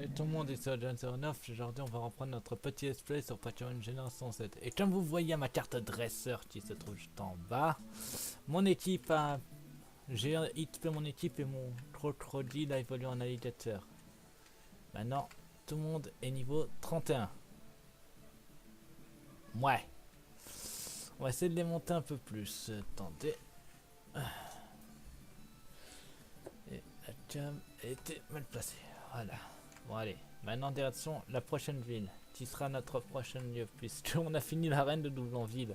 Salut tout le monde, ici John09. Aujourd'hui, on va reprendre notre petit let's play sur Pokémon Génération 7. Et comme vous voyez ma carte dresseur qui se trouve juste en bas, mon équipe a. J'ai XP mon équipe et mon crocodile a évolué en alligator. Maintenant, tout le monde est niveau 31. Ouais. On va essayer de les monter un peu plus. Attendez. Et la cam était mal placée. Voilà. Bon allez, maintenant direction la prochaine ville, qui sera notre prochain lieu, puisqu'on a fini l'arène de Doublonville.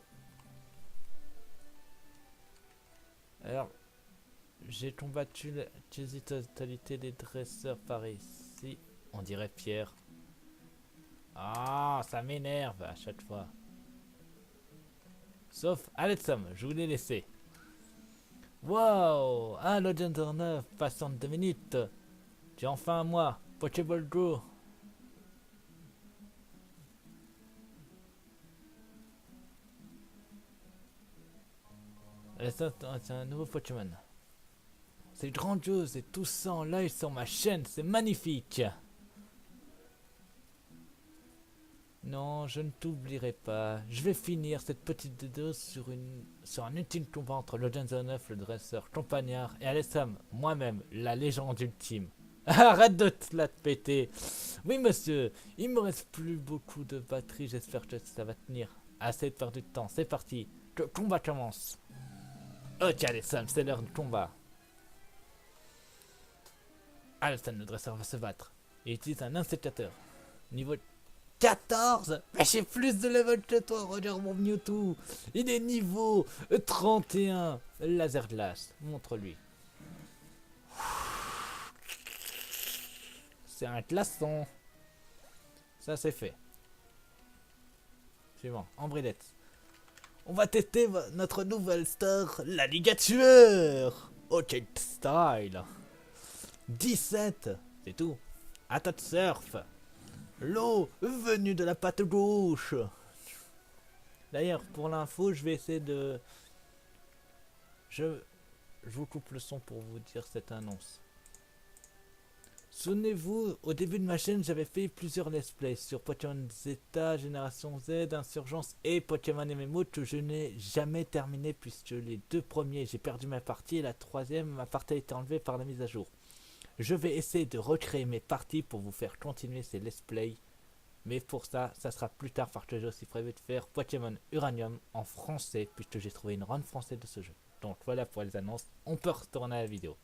Alors, j'ai combattu la quasi-totalité des dresseurs par ici. On dirait Pierre. Ah, ça m'énerve à chaque fois. Sauf Alexam, je voulais laisser. Wow, un Legend 9, passant 2 minutes. J'ai enfin un mois. Pokéball Go. C'est un nouveau Pokémon. C'est grandiose et tout ça en live sur ma chaîne, c'est magnifique. Non, je ne t'oublierai pas. Je vais finir cette petite vidéo sur un ultime combat entre le Gen 9, le dresseur Campagnard, et Alessam, moi-même, la légende ultime. Arrête de te la péter. Oui monsieur, il me reste plus beaucoup de batterie, j'espère que ça va tenir. Assez de perdre du temps, c'est parti. Le combat commence. Ok Alessam, c'est l'heure du combat. Alessam, le dresseur va se battre. Il utilise un insécateur. Niveau 14. Mais j'ai plus de level que toi, regarde mon Mewtwo. Il est niveau 31. Laser glace, montre-lui. C'est un glaçon. Ça c'est fait. Suivant, Ambridette. On va tester notre nouvelle star, l'alligator. Ok, style. 17, c'est tout. Attaque surf. L'eau venue de la patte gauche. D'ailleurs, pour l'info, je vais essayer de... Je vous coupe le son pour vous dire cette annonce. Souvenez-vous, au début de ma chaîne, j'avais fait plusieurs let's play sur Pokémon Zeta, Génération Z, Insurgence et Pokémon MMO que je n'ai jamais terminé puisque les deux premiers, j'ai perdu ma partie et la troisième, ma partie a été enlevée par la mise à jour. Je vais essayer de recréer mes parties pour vous faire continuer ces let's play. Mais pour ça, ça sera plus tard parce que j'ai aussi prévu de faire Pokémon Uranium en français puisque j'ai trouvé une run française de ce jeu. Donc voilà pour les annonces, on peut retourner à la vidéo.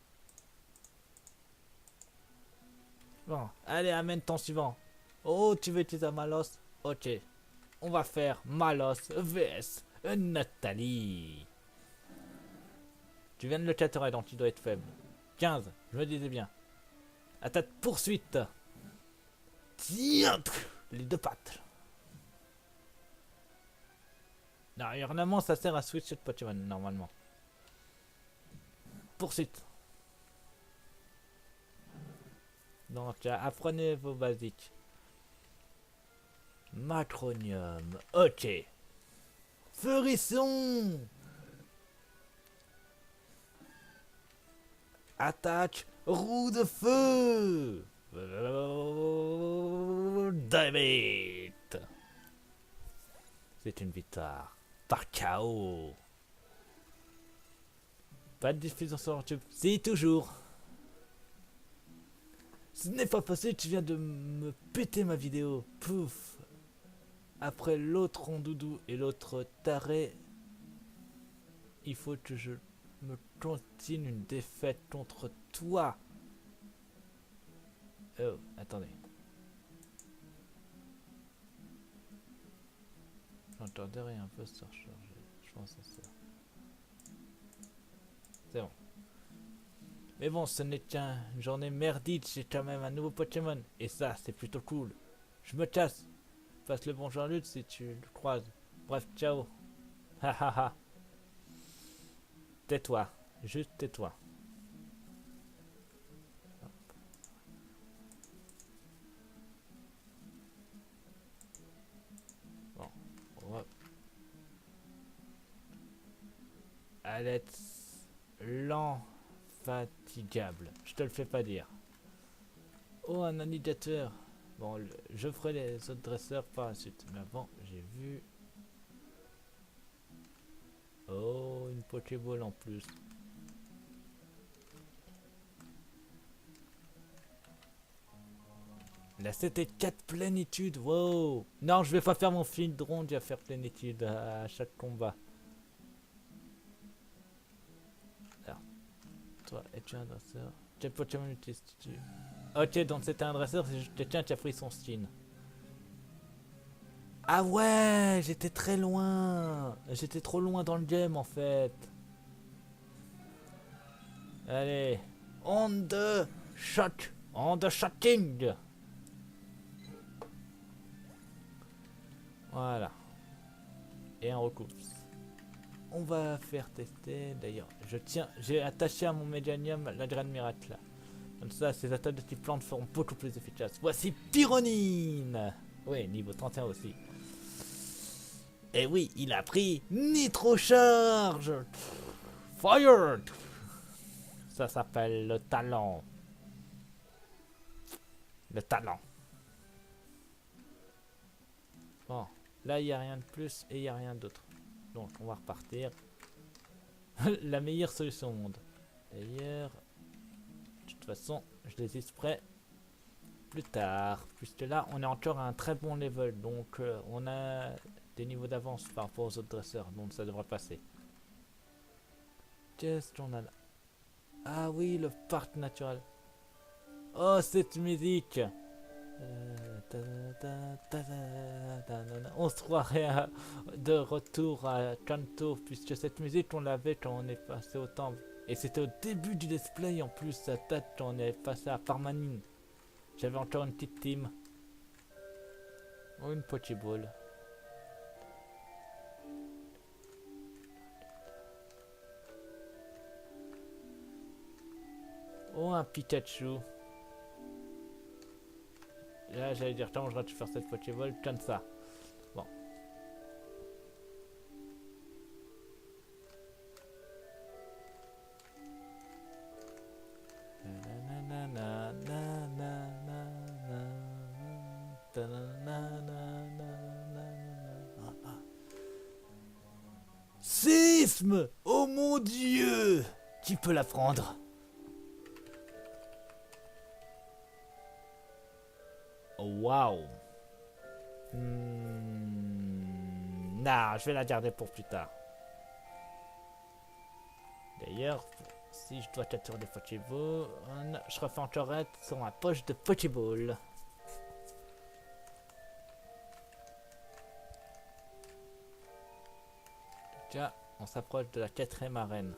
Bon, allez, amène ton suivant. Oh, tu veux utiliser Malos? Ok, on va faire Malos vs Nathalie. Tu viens de le capturer donc tu dois être faible. 15, je me disais bien. Attaque poursuite. Tiens, les deux pattes. Normalement, ça sert à switcher de Pokémon, normalement. Poursuite. Donc, apprenez vos basiques. Macronium. Ok. Furisson. Attaque. Roue de feu. David. C'est une victoire. Par KO. Pas de diffusion sur YouTube. Si, toujours. Ce n'est pas possible, tu viens de me péter ma vidéo. Pouf. Après l'autre rondoudou et l'autre taré, il faut que je me continue une défaite contre toi. Oh, attendez. J'entendais rien, un peu se recharger. Je pense à ça. C'est bon. Mais bon, ce n'est qu'une journée merdique, j'ai quand même un nouveau Pokémon. Et ça, c'est plutôt cool. Je me casse. Passe le bonjour à Lutte si tu le croises. Bref, ciao. Hahaha. Tais-toi. Juste tais-toi. Bon. On va... Alex... L'infatigable. Je te le fais pas dire. Oh, un alligator. Bon, je ferai les autres dresseurs par la suite. Mais avant, j'ai vu... Oh, une Pokéball en plus. Là, c'était 4 plénitudes. Wow. Non, je vais pas faire mon fil de ronde. Je vais faire plénitude à chaque combat. Alors, toi, es-tu un dresseur? Quel Pokémon utilises-tu? Ok, donc c'était un dresseur. C'est juste quelqu'un qui a pris son skin. Ah ouais, j'étais très loin. J'étais trop loin dans le game en fait. Allez, on the shot, on the shotting. Voilà. Et un recoupe. On va faire tester. D'ailleurs, j'ai attaché à mon médianium la graine miracle. Comme ça, ces attaques de type plante seront beaucoup plus efficaces. Voici Pyronine. Oui, niveau 31 aussi. Et oui, il a pris Nitro Charge. Fire. Ça s'appelle le talent. Le talent. Bon, là il n'y a rien de plus et il n'y a rien d'autre. Donc on va repartir. La meilleure solution au monde. D'ailleurs, de toute façon, je les ai prêts plus tard. Puisque là, on est encore à un très bon level. Donc on a des niveaux d'avance par rapport aux autres dresseurs. Donc ça devrait passer. Qu'est-ce qu'on a là? Ah oui, le parc naturel. Oh, cette musique! On se croirait de retour à Kanto, puisque cette musique on l'avait quand on est passé au temple. Et c'était au début du display en plus, ça date quand on est passé à Parmanine. J'avais encore une petite team. Oh, une Pokéball. Oh, un Pikachu. Là, j'allais dire, quand je vais faire cette Pokéball, comme ça. Bon. Sisme! Oh mon dieu! Qui peut la prendre? Oh, waouh! Non, je vais la garder pour plus tard. D'ailleurs, si je dois capturer des Pokéballs, je refais encore un sur ma poche de Pokéball. Déjà, on s'approche de la 4ème arène.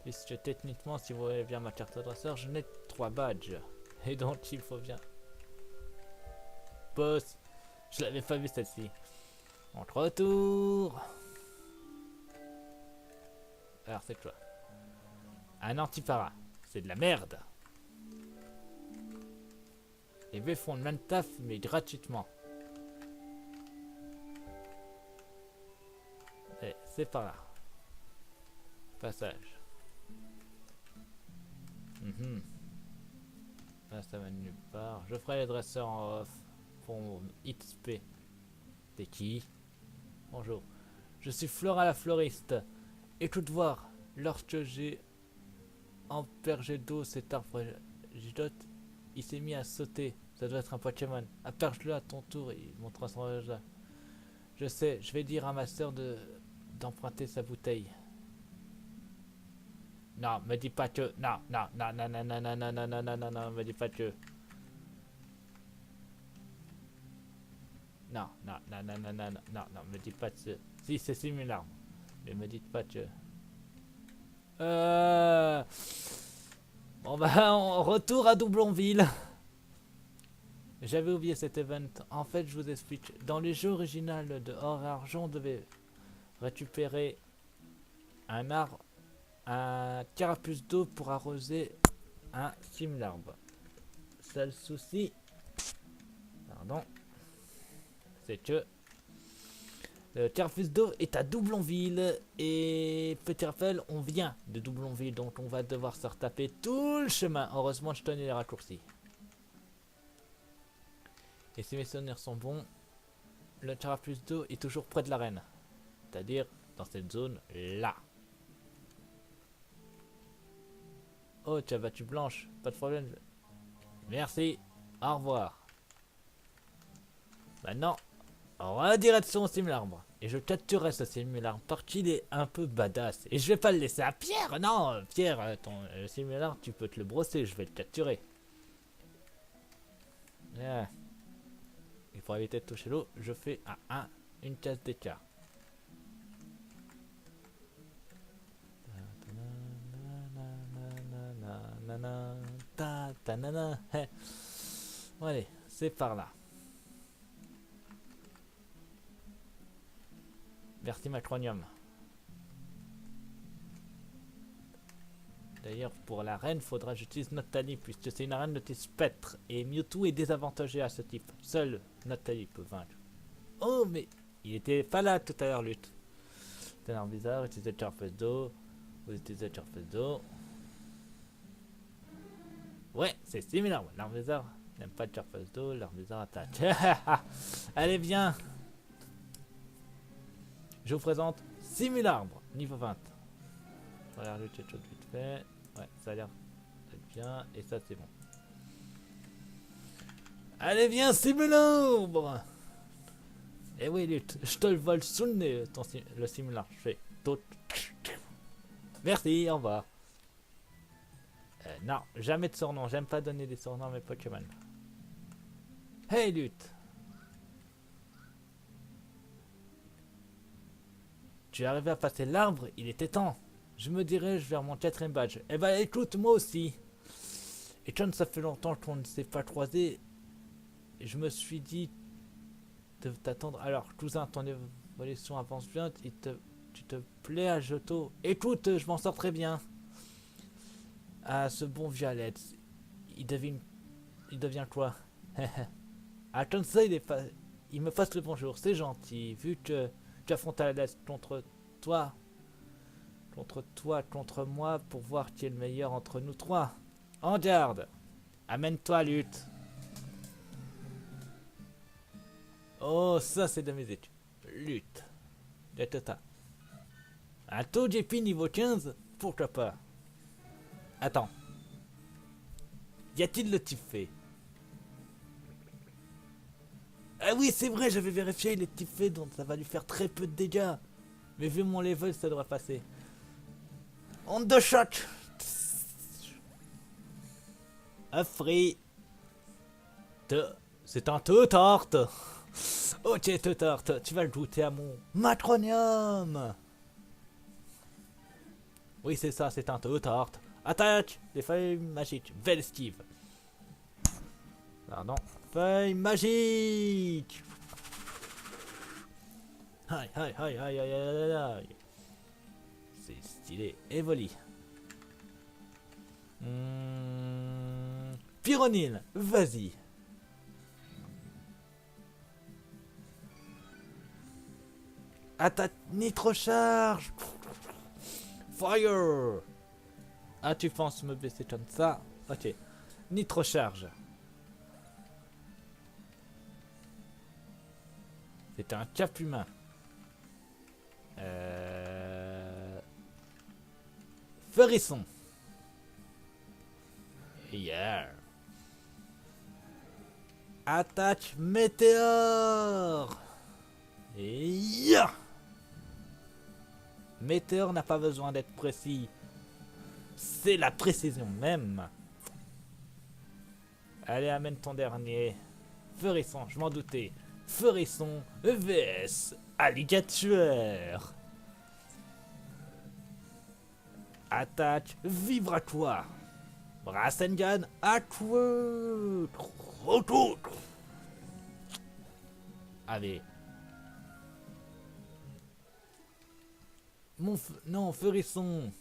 Puisque techniquement, si vous voyez bien ma carte de dresseur, je n'ai que 3 badges. Et donc, il faut bien... Boss, je l'avais pas vu celle-ci. On retour. Alors, c'est quoi? Un antipara. C'est de la merde. Les V font le même taf, mais gratuitement. Allez, c'est par là. Passage. Là, ça va nulle part. Je ferai les dresseurs en off pour mon XP. T'es qui? Bonjour. Je suis Flora la floriste. Écoute voir, lorsque j'ai empergé d'eau cet arbre gigote, il s'est mis à sauter. Ça doit être un Pokémon. Aperche-le à ton tour et il montrera son résultat. Je sais, je vais dire à ma soeur d'emprunter sa bouteille. Non, me dis pas que. Non, non, non, non, non, non, non, non, non, non, non, non, non, me dis pas que. Non, non, non, non, non, non, non, non, me dis pas que. Si, c'est similaire. Mais me dites pas que. Bon bah, on retour à Doublonville. J'avais oublié cet event. En fait, je vous explique. Dans les jeux original de Or et Argent, on devait récupérer un arbre, un carapuce d'eau pour arroser un Simlarbe. Seul souci, pardon, c'est que Le Terfus d'eau est à Doublonville. Et petit rappel, on vient de Doublonville. Donc on va devoir se retaper tout le chemin. Heureusement, je tenais les raccourcis. Et si mes souvenirs sont bons, le Terfus d'eau est toujours près de l'arène. C'est-à-dire dans cette zone là. Oh, tu as battu Blanche. Pas de problème. Merci. Au revoir. Maintenant, en direction au simularbre. Et je capturerai ce simularbre parce qu'il est un peu badass. Et je vais pas le laisser à Pierre. Non, Pierre, ton simularbre, tu peux te le brosser. Je vais le capturer. Yeah. Et pour éviter de toucher l'eau, je fais à une case d'écart. Bon, allez, c'est par là. Merci Macronium. D'ailleurs, pour la reine, faudra que j'utilise Noctali puisque c'est une arène de type spectre et Mewtwo est désavantagé à ce type. Seul Noctali peut vaincre. Oh, mais il était pas là tout à l'heure, lutte. C'est un arme bizarre, utilisez Charfus d'eau. Vous utilisez Charfus d'eau. Ouais, c'est similaire. L'arme bizarre n'aime pas Charfus d'eau, l'arme bizarre attaque. Allez, viens. Je vous présente Simularbre, niveau 20. Je regarde le chat vite fait. Ouais, ça a l'air d'être bien. Et ça, c'est bon. Allez, viens, Simularbre. Eh oui, lutte. Je te le vole sous le nez, le Simularbre. Je fais tout. Merci, au revoir. Non, jamais de surnom. J'aime pas donner des surnoms à mes Pokémon. Hey, lutte. Tu es arrivé à passer l'arbre, il était temps. Je me dirige vers mon 4ème badge. Eh ben écoute, moi aussi. Et John, ça fait longtemps qu'on ne s'est pas croisé. Et je me suis dit de t'attendre. Alors, cousin, ton évolution avance bien. Tu te plais à Johto. Écoute, je m'en sors très bien. Ah, ce bon vieux Alex. Il devient quoi? Ah, comme ça, il me passe le bonjour. C'est gentil. Vu que tu affrontes Alex contre moi, pour voir qui est le meilleur entre nous trois. En garde. Amène-toi, lutte. Oh, ça c'est de mes études. Lutte. Tata. Un taux GP niveau 15? Pourquoi pas? Attends. Y a-t-il le type fait? Ah oui, c'est vrai, j'avais vérifié, les types fait, donc ça va lui faire très peu de dégâts. Mais vu mon level, ça devrait passer. Onde de choc. Free. C'est un Teutorte. Ok, Teutorte, tu vas le goûter à mon Macronium. Oui, c'est ça, c'est un Teutorte. Attaque des feuilles magiques. Belle esquive. Pardon. Feuille magique. Aïe, aïe, aïe, aïe, aïe, aïe, aïe. C'est stylé. Evoli. Pyronil, vas-y. Attaque nitrocharge. Fire. Ah, tu penses me blesser comme ça? Ok. Nitrocharge. C'est un cap humain. Ferisson. Yeah. Attaque météore. Et yeah. Météore n'a pas besoin d'être précis. C'est la précision même. Allez, amène ton dernier. Ferisson, je m'en doutais. Ferisson vs alligator. Attaque vibratoire. Rasengan à toi. Allez. Non, Ferisson.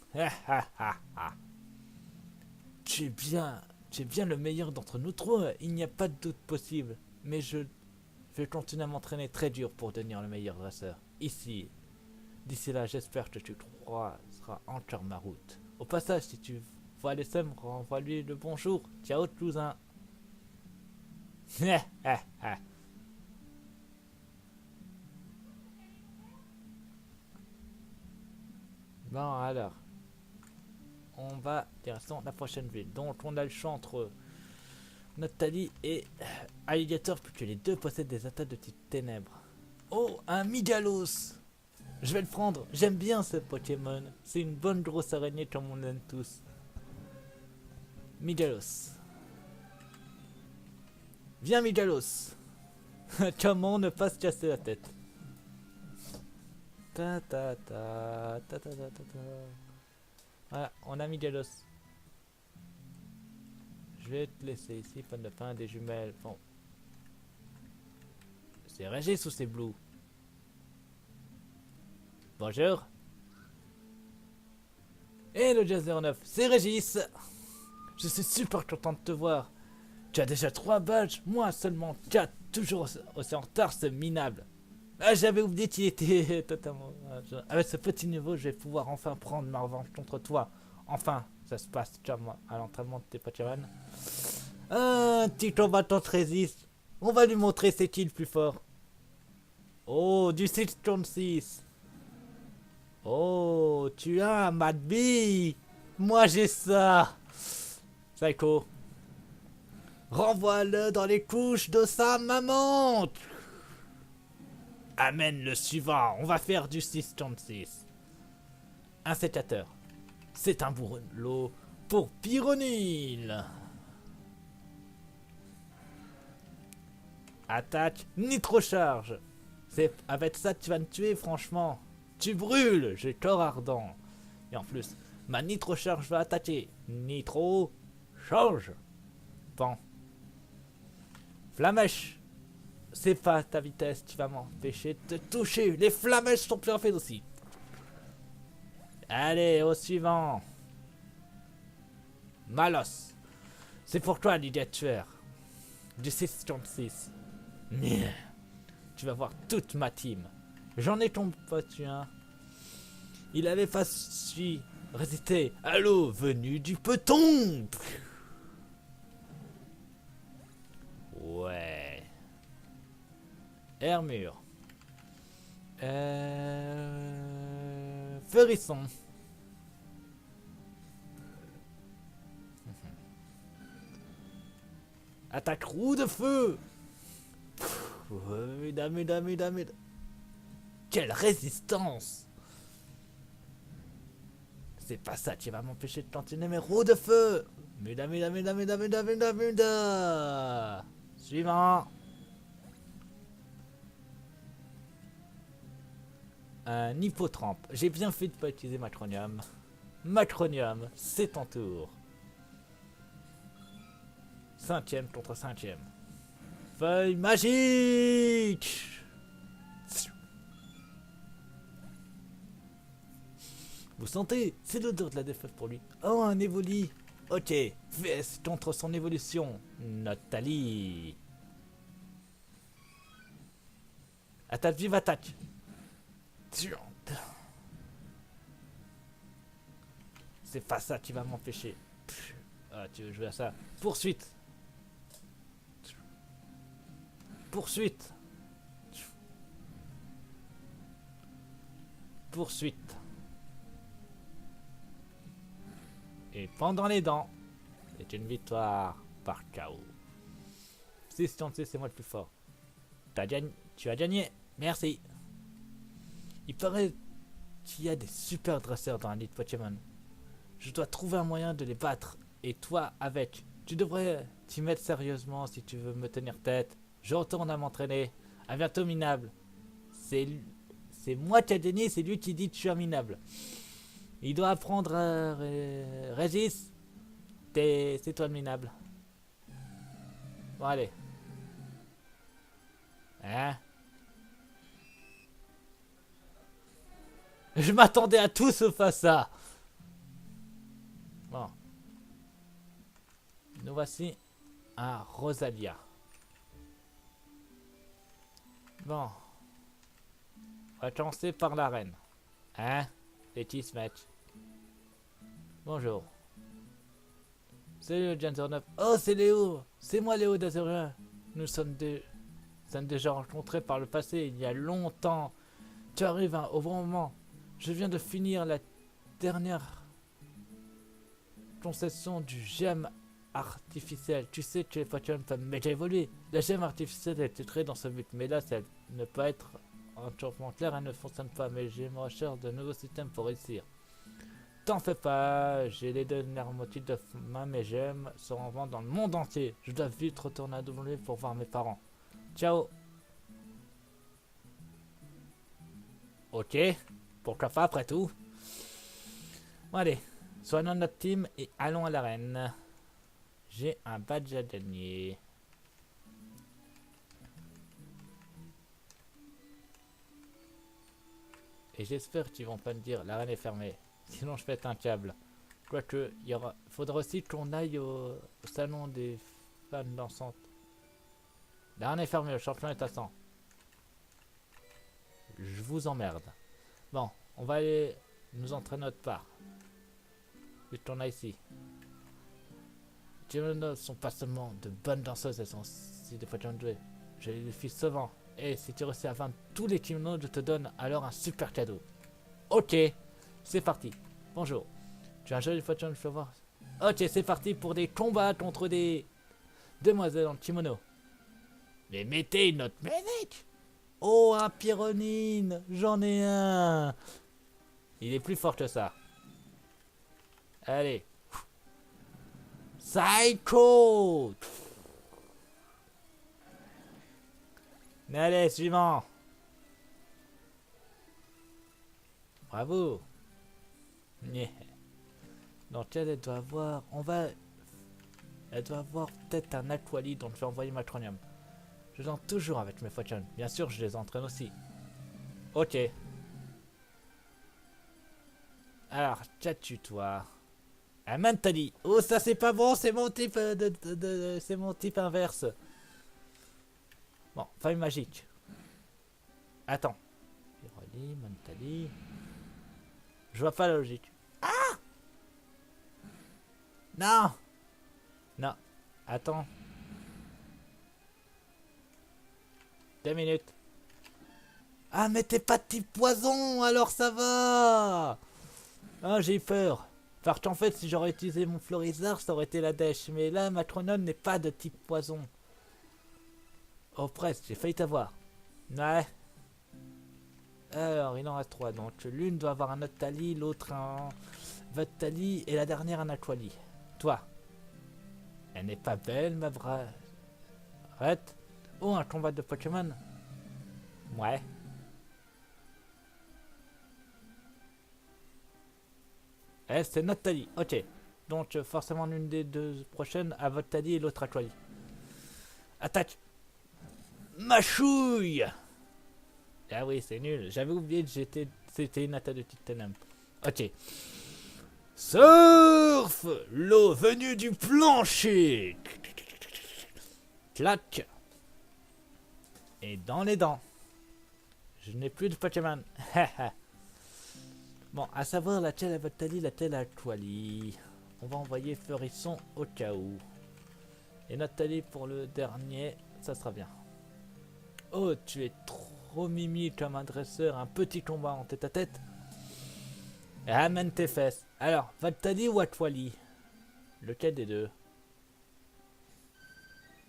Tu es bien le meilleur d'entre nous trois. Il n'y a pas de doute possible. Mais je vais continuer à m'entraîner très dur pour devenir le meilleur dresseur. ici. D'ici là, j'espère que tu croiseras encore ma route. Au passage, si tu vois les sems, renvoie-lui le bonjour. Ciao, cousin. Bon, alors, on va direction la prochaine ville. Donc, on a le choix entre Nathalie et Alligator, puisque les deux possèdent des attaques de type ténèbres. Oh, un Migalos! Je vais le prendre. J'aime bien ce Pokémon. C'est une bonne grosse araignée comme on aime tous. Migalos. Viens, Migalos. Comment ne pas se casser la tête? Ta ta ta ta ta ta ta ta. Voilà, on a Migalos. Je vais te laisser ici, panne de pain, des jumelles. Bon. C'est Régis ou c'est Blue? Bonjour. Et le Jazz 09, c'est Régis. Je suis super content de te voir. Tu as déjà 3 badges, moi seulement 4, toujours aussi en retard, ce minable. Ah, j'avais oublié qu'il était totalement... Avec ce petit niveau, je vais pouvoir enfin prendre ma revanche contre toi. Enfin, ça se passe comme à l'entraînement de tes Pokémon. Un petit combattant résiste. On va lui montrer c'est qui le plus fort. Oh, du 636. Oh, tu as un Mad Bee. Moi j'ai ça. Psycho. Renvoie-le dans les couches de sa maman. Amène le suivant. On va faire du 636. Un sécateur. C'est un bourreau pour Pyronil. Attaque nitrocharge. C'est avec ça que tu vas me tuer, franchement. Tu brûles, j'ai corps ardent. Et en plus, ma nitrocharge va attaquer. Nitro charge. Bon. Flamèche. C'est pas ta vitesse qui va m'empêcher de te toucher. Les flamèches sont plus rapides aussi. Allez, au suivant. Malos. C'est pour toi, l'idiot tueur. Du 636. Tu vas voir toute ma team. J'en ai combattu un. Il avait pas su résister à l'eau venue du peton. Ouais. Hermure. Ferisson. Attaque roue de feu. Mesdames. Quelle résistance. C'est pas ça qui va m'empêcher de continuer mes roues de feu. Mesdames. Suivant. Un hippotrampe. J'ai bien fait de pas utiliser Macronium. Macronium, c'est ton tour. 5ème contre 5ème. Feuille magique. Vous sentez? C'est l'odeur de la défaite pour lui. Oh, un Evoli. Ok, VS contre son évolution. Nathalie. Attaque, vive attaque. C'est pas ça qui va m'empêcher. Ah, tu veux jouer à ça? Poursuite. Poursuite. Poursuite. Et pendant les dents, c'est une victoire par KO. 636, c'est moi le plus fort. Tu as gagné. Merci. Il paraît qu'il y a des super dresseurs dans la Ligue Pokémon. Je dois trouver un moyen de les battre. Et toi, avec. Tu devrais t'y mettre sérieusement si tu veux me tenir tête. Je retourne à m'entraîner. À bientôt, minable. C'est moi qui ai gagné, c'est lui qui dit que je suis un minable. Il doit apprendre à Régis. C'est toi le minable. Bon, allez. Hein? Je m'attendais à tout sauf à ça. Bon. Nous voici à Rosalia. Bon. va commencer par la reine. Hein? Petit match. Bonjour. Salut Janzer 9. Oh, c'est Léo. C'est moi Léo d'Azurien. Nous sommes déjà rencontrés par le passé, il y a longtemps. Tu arrives au bon moment. Je viens de finir la dernière concession du gemme artificiel. Tu sais que les Pokémon peuvent méga évoluer. La gemme artificielle a été créée dans ce but, mais là, ça ne peut être entièrement clair, elle ne fonctionne pas. Mais je me recherche de nouveaux systèmes pour réussir. T'en fais pas, j'ai les dernières motifs de main, mes gemmes sont en vente dans le monde entier. Je dois vite retourner à W pour voir mes parents. Ciao. Ok, pourquoi pas après tout. Bon allez, soignons notre team et allons à l'arène. J'ai un badge à gagner. Et j'espère qu'ils vont pas me dire l'arène est fermée. Sinon je pète un câble. Quoique, faudra aussi qu'on aille au salon des fans dansantes. L'arène est fermée, le champion est à 100. Je vous emmerde. Bon, on va aller nous entraîner notre part. Vu qu'on a ici. Les Pokémon sont pas seulement de bonnes danseuses, elles sont aussi des Pokémon jouées. Je les file souvent. Et si tu réussis à vaincre tous les Pokémon, je te donne alors un super cadeau. Ok, c'est parti. Bonjour. Tu as un joli Pokémon, je peux voir. Ok, c'est parti pour des combats contre des demoiselles en kimono. Mais mettez notre ménique. Oh, un Pyronine. J'en ai un. Il est plus fort que ça. Allez. Psycho. Allez, suivant. Bravo. Yeah. Donc elle doit avoir... Elle doit avoir peut-être un Aquali dont je vais envoyer Matronium. Je danse toujours avec mes Pokémon. Bien sûr, je les entraîne aussi. Ok. Alors, qu'as-tu toi? Un Mantali. Oh, ça c'est pas bon, c'est mon type c'est mon type inverse. Bon, faille magique. Attends. Piroli, Mantali. Je vois pas la logique. Ah! Non! Non. Attends. 2 minutes. Ah, mais t'es pas de type poison, alors ça va! Ah, j'ai eu peur. Parce qu'en fait, si j'aurais utilisé mon Florizard, ça aurait été la dèche. Mais là, ma Tronone n'est pas de type poison. Oh, presque, j'ai failli t'avoir. Ouais. Alors, il en reste 3. Donc, l'une doit avoir un Octali, l'autre un Voctali et la dernière un Aquali. Toi. Elle n'est pas belle, ma arrête. Oh, un combat de Pokémon. Ouais. Eh, c'est notre Tali. Ok. Donc, forcément, l'une des deux prochaines à votre Tali et l'autre à Aquali. Attaque. Machouille. Ah oui, c'est nul. J'avais oublié que c'était une attaque de Titanium. Ok. Surf. L'eau venue du plancher. Clac. Et dans les dents. Je n'ai plus de Pokémon. Bon, à savoir laquelle à Voctali, laquelle à Aquali. On va envoyer Feurisson au cas où. Et Nathalie pour le dernier, ça sera bien. Oh, tu es trop mimi comme un dresseur, un petit combat en tête à tête. Ramène tes fesses. Alors, Voctali ou Aquali? Lequel des deux?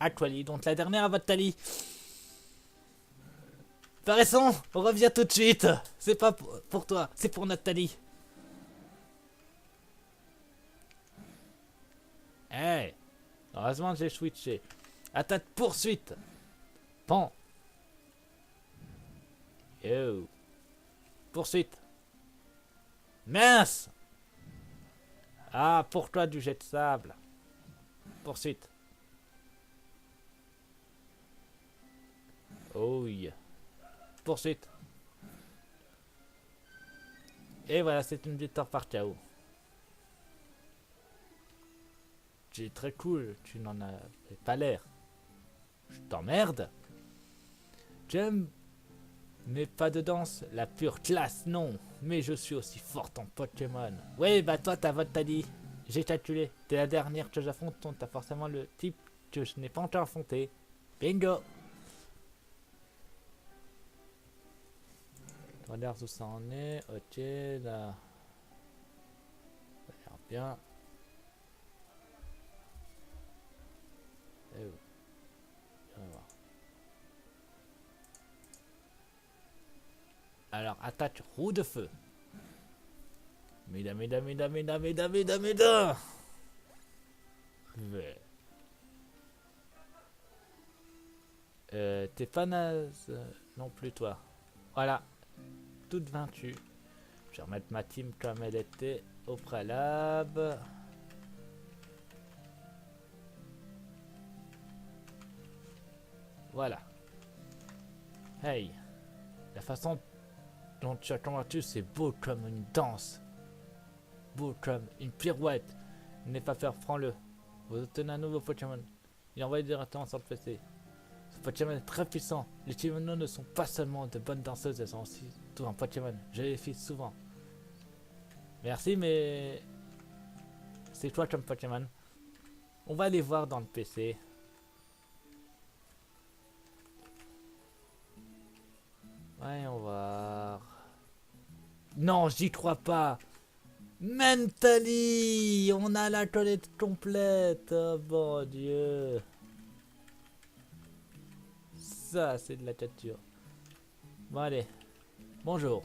Aquali, donc la dernière à Voctali. Feurisson, reviens tout de suite. C'est pas pour toi, c'est pour Nathalie. Hey, heureusement que j'ai switché. Attaque poursuite. Pan. Yo. Poursuite. Mince. Ah, pour toi du jet de sable. Poursuite. Oh yeah. Poursuite. Et voilà, c'est une victoire par KO. C'est très cool, tu n'en as pas l'air. Je t'emmerde. J'aime Mais pas de danse, la pure classe, non. Mais je suis aussi forte en Pokémon. Ouais, bah toi, ta vote t'a dit. J'ai calculé. T'es la dernière que j'affronte, donc t'as forcément le type que je n'ai pas encore affronté. Bingo. Regarde où ça en est. Ok, là. Ça a l'air bien. Et où? On va voir. Alors, attaque roue de feu. Mesdames. Ouais. T'es pas naze non plus, toi. Voilà, toute vaincue. Je vais remettre ma team comme elle était au préalable. Voilà. Hey, la façon dont tu as combattu, c'est beau comme une danse. Beau comme une pirouette. N'est pas faire, prends-le. Vous obtenez un nouveau Pokémon. Il envoie directement sur le PC. Ce Pokémon est très puissant. Les Pokémon ne sont pas seulement de bonnes danseuses, elles sont aussi tout un Pokémon. Je les fais souvent. Merci, mais c'est toi comme Pokémon. On va aller voir dans le PC. Voyons voir. Non, j'y crois pas. Mentally, on a la collecte complète. Oh bon Dieu. Ça, c'est de la capture. Bon, allez. Bonjour.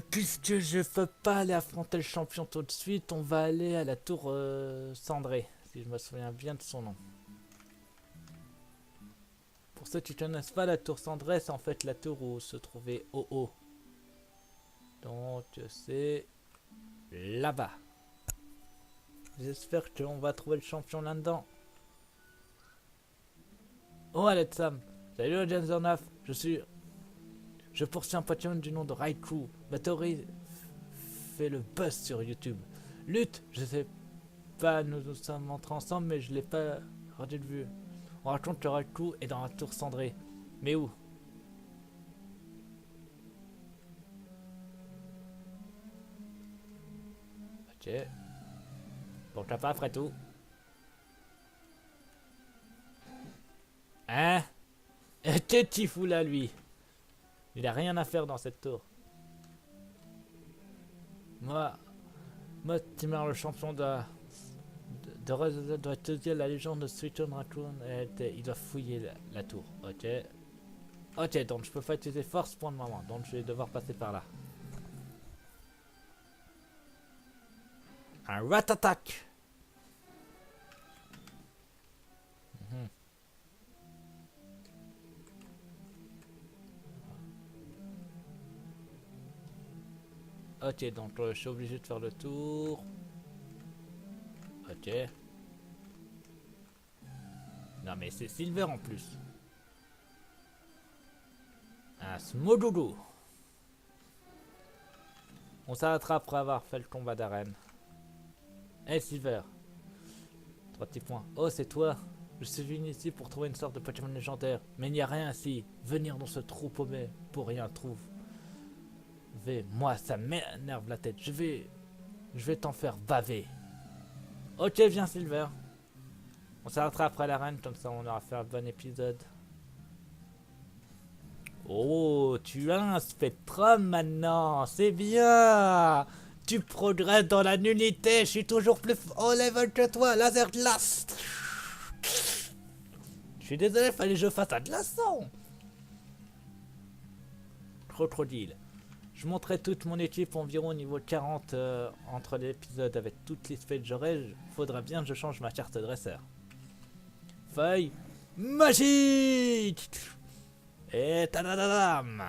Puisque je peux pas aller affronter le champion tout de suite, on va aller à la tour cendrée. Si je me souviens bien de son nom. Pour ceux qui ne connaissent pas, la tour cendrée, c'est en fait la tour où se trouvait Oh-Oh. Donc, c'est là-bas. J'espère qu'on va trouver le champion là-dedans. Oh, Alex Sam. Salut, Jason 9. Je poursuis un Pokémon du nom de Raikou. Ma théorie fait le buzz sur YouTube. Lutte, je sais pas, nous sommes entrés ensemble, mais je l'ai pas perdu de vue. On raconte que Raikou est dans la tour cendrée. Mais où? Ok. Pourquoi pas après tout? Hein? Qu'est-ce qu'il fout là, lui? Il a rien à faire dans cette tour. Moi, Timur, le champion de doit te dire la légende de Suiton Raccoon. Il doit fouiller la tour. Ok. Ok, donc je peux pas utiliser force pour le moment. Donc je vais devoir passer par là. Un rat attack. Ok, donc je suis obligé de faire le tour. Ok. Non mais c'est Silver en plus. Un Smodogo. On s'arrêtera après avoir fait le combat d'arène. Hey Silver. 3 petits points. Oh, c'est toi. Je suis venu ici pour trouver une sorte de Pokémon légendaire. Mais il n'y a rien ici. Venir dans ce trou paumé pour rien trouve. Moi, ça m'énerve la tête. Je vais t'en faire baver. Ok, viens Silver. On s'arrêtera après l'arène, comme ça on aura fait un bon épisode. Oh, tu as un Spectrum maintenant. C'est bien. Tu progresses dans la nullité. Je suis toujours plus haut level que toi. Laser glace. Je suis désolé, fallait que je fasse un glaçon. Crocodile. Je montrerai toute mon équipe environ au niveau 40 entre l'épisode avec toutes les spells que j'aurai. Faudra bien que je change ma carte dresseur. Feuille magique. Et tadadadam.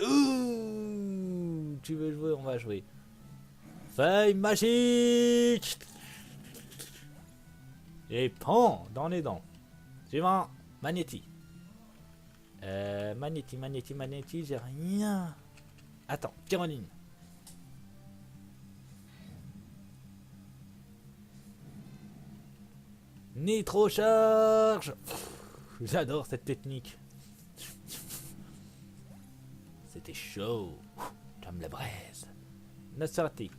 Ouh, tu veux jouer, on va jouer. Feuille magique. Et pan dans les dents. Suivant, Magnéti. Magnéti, j'ai rien. Attends, Pyroline. Nitro charge. J'adore cette technique. t'es chaud. Comme la braise. Nosferatu.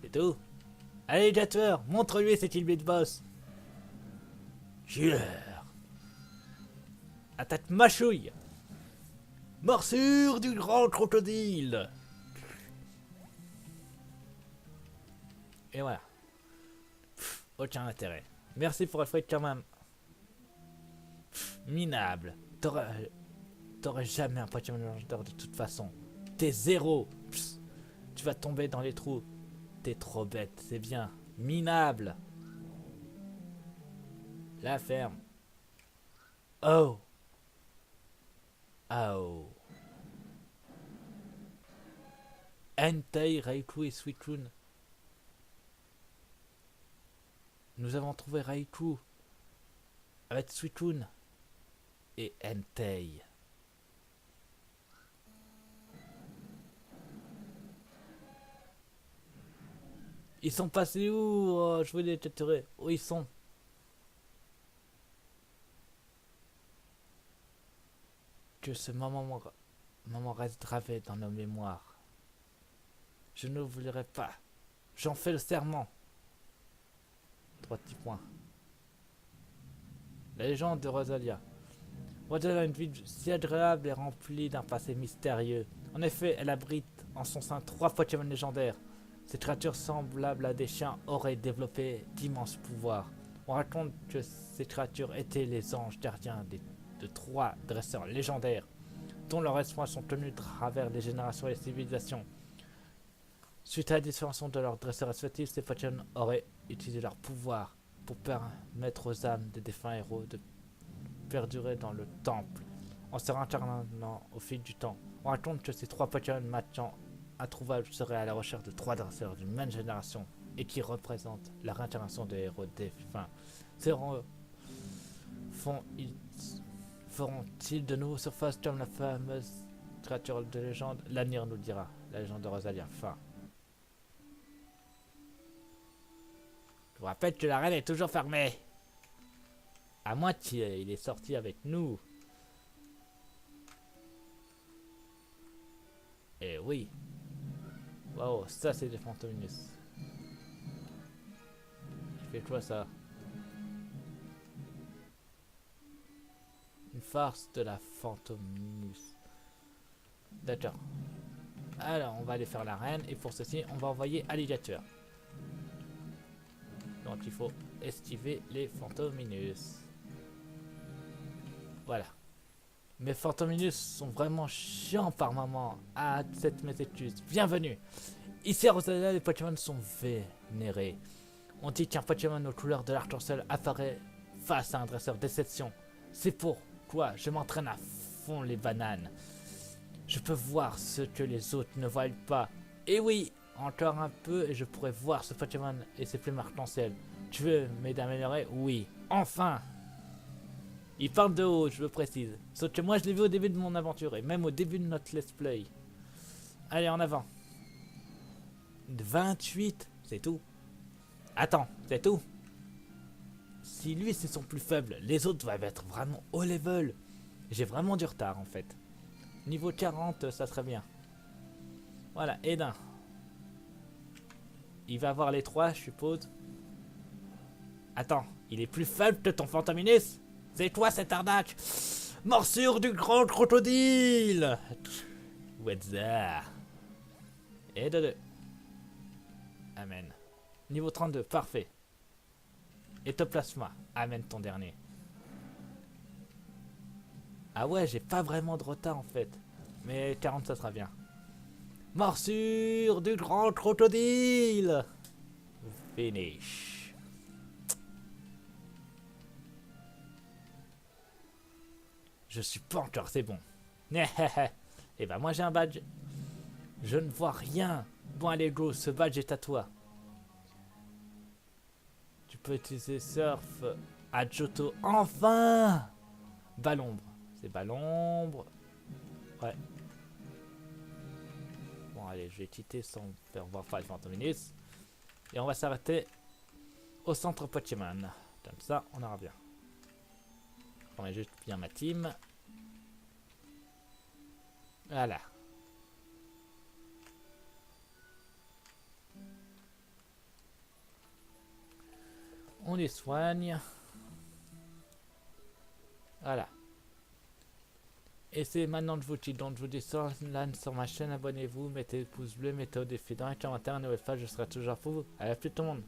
C'est tout. Allez, Jatwer, montre-lui cet île de boss. Killer. Attaque mâchouille. Morsure du grand crocodile. Et voilà. Aucun intérêt. Merci pour le fight quand même. Minable. T'aurais jamais un Pokémon légendaire de toute façon. T'es zéro. Tu vas tomber dans les trous. T'es trop bête, c'est bien. Minable. La ferme. Oh. Oh. Entei, Raikou et Suicune. Nous avons trouvé Raikou avec Suicune et Entei. Ils sont passés où? Oh, je voulais les capturer. Où ils sont? Que ce moment reste gravé dans nos mémoires. Je ne l'oublierai pas. J'en fais le serment. 3 petits points. La légende de Rosalia. Rosalia a une vie si agréable et remplie d'un passé mystérieux. En effet, elle abrite en son sein 3 Pokémon légendaires. Ces créatures semblables à des chiens auraient développé d'immenses pouvoirs. On raconte que ces créatures étaient les anges gardiens de 3 dresseurs légendaires, dont leurs espoirs sont tenus à travers les générations et les civilisations. Suite à la disparition de leurs dresseurs respectifs, ces Pokémon auraient utilisé leur pouvoir pour permettre aux âmes des défunts héros de perdurer dans le temple, en se réincarnant au fil du temps. On raconte que ces 3 Pokémon maintenant introuvables seraient à la recherche de 3 dresseurs d'une même génération et qui représentent la réincarnation des héros défunts. Ces héros feront-ils de nouveau surface comme la fameuse créature de légende? L'avenir nous le dira. La légende de Rosalia. Fin. Je vous rappelle que la reine est toujours fermée. À moitié, il est sorti avec nous. Eh oui. Waouh, ça c'est des Fantominus. Tu fais quoi ça? Une farce de la Fantominus. D'accord. Alors, on va aller faire la reine. Et pour ceci, on va envoyer Alligator. Donc il faut esquiver les Fantominus. Voilà. Mes Fantominus sont vraiment chiants par moment. Ah, cette mes excuses. Bienvenue. Ici à Rosalia, les Pokémon sont vénérés. On dit qu'un Pokémon aux couleurs de l'arc-en-ciel apparaît face à un dresseur d'exception. C'est pourquoi je m'entraîne à fond les bananes. Je peux voir ce que les autres ne voient pas. Et oui, encore un peu et je pourrais voir ce Pokémon et ses plumes arc-en-ciel. Tu veux m'aider à améliorer? Oui. Enfin! Il parle de haut, je le précise. Sauf que moi je l'ai vu au début de mon aventure et même au début de notre let's play. Allez, en avant. 28, c'est tout. Attends, c'est tout. Si lui c'est son plus faible, les autres doivent être vraiment haut level. J'ai vraiment du retard en fait. Niveau 40, ça serait bien. Voilà, Edin. Il va avoir les 3, je suppose. Attends, il est plus faible que ton Fantominus? C'est toi cette arnaque? Morsure du grand crocodile! What's that? Et de 2. Amen. Niveau 32, parfait. Ectoplasma, amène ton dernier. Ah ouais, j'ai pas vraiment de retard en fait. Mais 40 ça sera bien. Morsure du grand crocodile! Finish. Je suis pas encore, c'est bon. Et ben moi j'ai un badge. Je ne vois rien. Bon allez go, ce badge est à toi. Tu peux utiliser Surf à Johto. Enfin! Balombre. C'est Balombre. Ouais. Bon allez, je vais quitter sans faire voir pas les Fantominus. Et on va s'arrêter au centre Pokémon. Comme ça, on aura bien. Je prends juste bien ma team. Voilà. On les soigne. Voilà. Et c'est maintenant que je vous dis, donc je vous dis sur ma chaîne, abonnez-vous, mettez le pouce bleu, mettez au défi dans les commentaires, une nouvelle fois je serai toujours pour vous. Allez, à plus tout le monde.